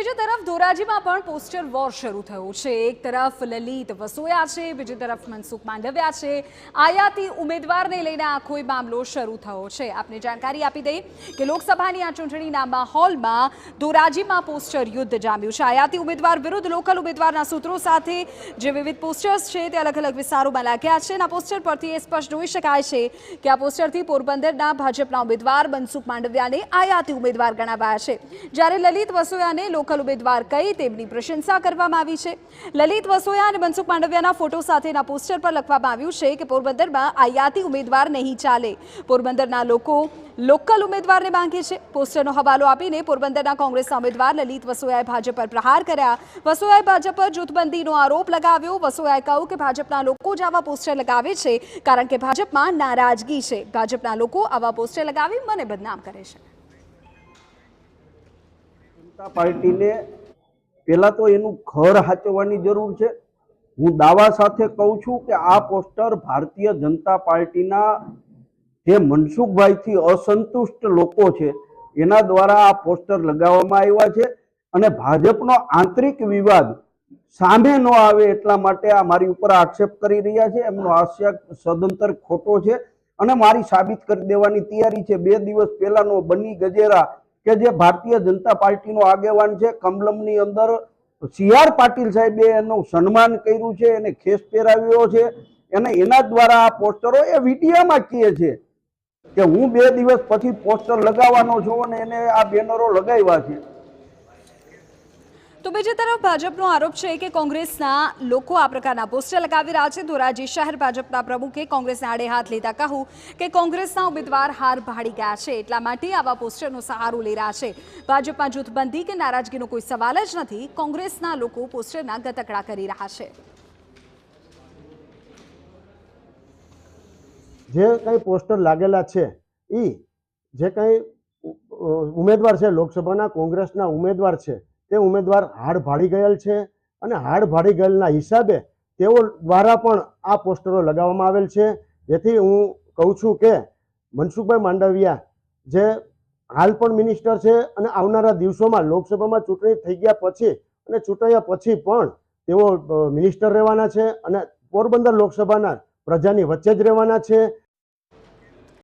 બીજી તરફ ધોરાજીમાં પણ પોસ્ટર વોર શરૂ થયો છે। એક તરફ લલિત વસોયા છે, બીજી તરફ મનસુખ માંડવિયા છે। આયાતી ઉમેદવારને લઈને આખો મામલો શરૂ થયો છે। આપને જાણકારી આપી દઈએ કે લોકસભાની આ ચૂંટણીના માહોલમાં ધોરાજીમાં પોસ્ટર યુદ્ધ જામ્યું છે। આયાતી ઉમેદવાર વિરુદ્ધ લોકલ ઉમેદવારના સૂત્રો સાથે જે વિવિધ પોસ્ટર્સ છે તે અલગ અલગ વિસ્તારોમાં લાગ્યા છે। આ પોસ્ટર પરથી એ સ્પષ્ટ જોઈ શકાય છે કે આ પોસ્ટરથી પોરબંદરના ભાજપના ઉમેદવાર મનસુખ માંડવિયાને આયાતી ઉમેદવાર ગણાવાયા છે, જ્યારે લલિત વસોયાને લોકલ ઉમેદવાર કહી તેમની પ્રશંસા કરવામાં આવી છે। લલિત વસોયા અને મનસુખ માંડવિયાના ફોટો સાથેના પોસ્ટર પર લખવામાં આવ્યું છે કે પોરબંદરમાં આયાતી ઉમેદવાર નહીં ચાલે, પોરબંદરના લોકો લોકલ ઉમેદવારને માંગે છે। પોસ્ટરનો હવાલો આપીને પોરબંદરના કોંગ્રેસના ઉમેદવાર લલિત વસોયાએ ભાજપ પર પ્રહાર કર્યા। વસોયાએ ભાજપ પર જૂથબંધીનો આરોપ લગાવ્યો। વસોયાએ કહ્યું કે ભાજપના લોકો જ આવા પોસ્ટર લગાવે છે કારણ કે ભાજપમાં નારાજગી છે। ભાજપના લોકો આવા પોસ્ટર લગાવી મને બદનામ કરે છે। पार्टी ने पहला तो एनु घर हाचववानी जरूर है। हूँ दावा साथे कहूँ छूं कि आ पोस्टर भारतीय जनता पार्टी ना जे मनसुखभाई थी असंतुष्ट लोको छे एना द्वारा आ पोस्टर लगाववामां आव्या छे अने भाजपनो आंतरिक विवाद सामे न आवे एटला माटे आ मारी उपर आक्षेप करी रह्या छे। एमनो आक्षेप सदंतर खोटो छे अने मारी साबित करी देवानी तैयारी छे। 2 दिवस पहेलानो बनी गजेरा के जे भारतीय जनता पार्टी नो आगेवान है कमलमनी अंदर सीआर पाटील साहेबे एनु सन्मान कर्युं छे, एने खेस पहेराव्यो छे अने एना द्वारा आ पोस्टरो ए वीडियोमां कहे छे के हूँ 2 दिवस पछी पोस्टर लगाववानो छुं अने एने आ बेनरो लगाव्या छे। तो बीजी तरफ भाजपनो आरोप है कि कांग्रेसना लोको आ प्रकारना पोस्टर लगावी रह्या छे। धोराजी शहर भाजपना प्रमुखे कांग्रेसने आड़े हाथ लेता कह્યું કે कांग्रेसना उम्मीदवार हार भाड़ी गया है, એટલા માટે आवा पोस्टरनो सहारो ले रह्या छे। भाजपमां जूथबंधी के नाराजगीनो कोई सवाल ज नथी। कांग्रेसना लोको पोस्टरना गतकड़ा करी रह्या छे। जे कई पोस्टर लागेला छे ई जे कई उम्मीदवार छे लोकसभाना कांग्रेसना उम्मीदवार छे ते उम्मीदवार हाड़ भाड़ी गયેલ છે અને હાડ ભાડી ગયેલના હિસાબે તેઓ દ્વારા પણ આ પોસ્ટરો લગાવવામાં આવેલ છે। જેથી હું કહું છું કે મનસુખભાઈ માંડવિયા જે હાલ પણ મિનિસ્ટર છે અને આવનારા દિવસોમાં લોકસભામાં ચૂંટણી થઈ ગયા પછી અને ચૂંટાયા પછી પણ તેઓ મિનિસ્ટર રહેવાના છે અને પોરબંદર લોકસભાના પ્રજાની વચ્ચે જ રહેવાના છે।